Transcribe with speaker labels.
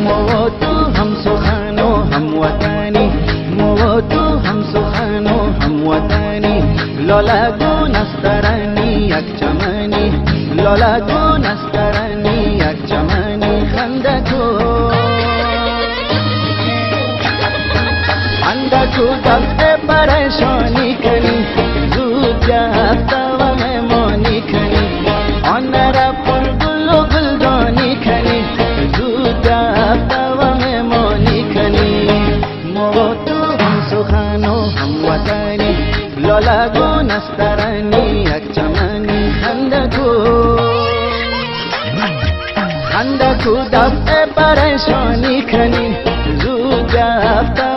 Speaker 1: موتو هم سخانو هم وطنی موتو هم سخانو هم وطنی لالگو نسترانی یک چمنی لالگو نسترانی یک چمنی خندکو خندکو دفع پریشانی کنی زود جفتا و مهمانی کنی آن را پر گل و گلدانی کنی زود جفتا و مهمانی کنی موتو هم سخانو هم وطنی لالگو نسترانی یک چمنی خندکو خندکو دفع پریشانی کنی زود جفتا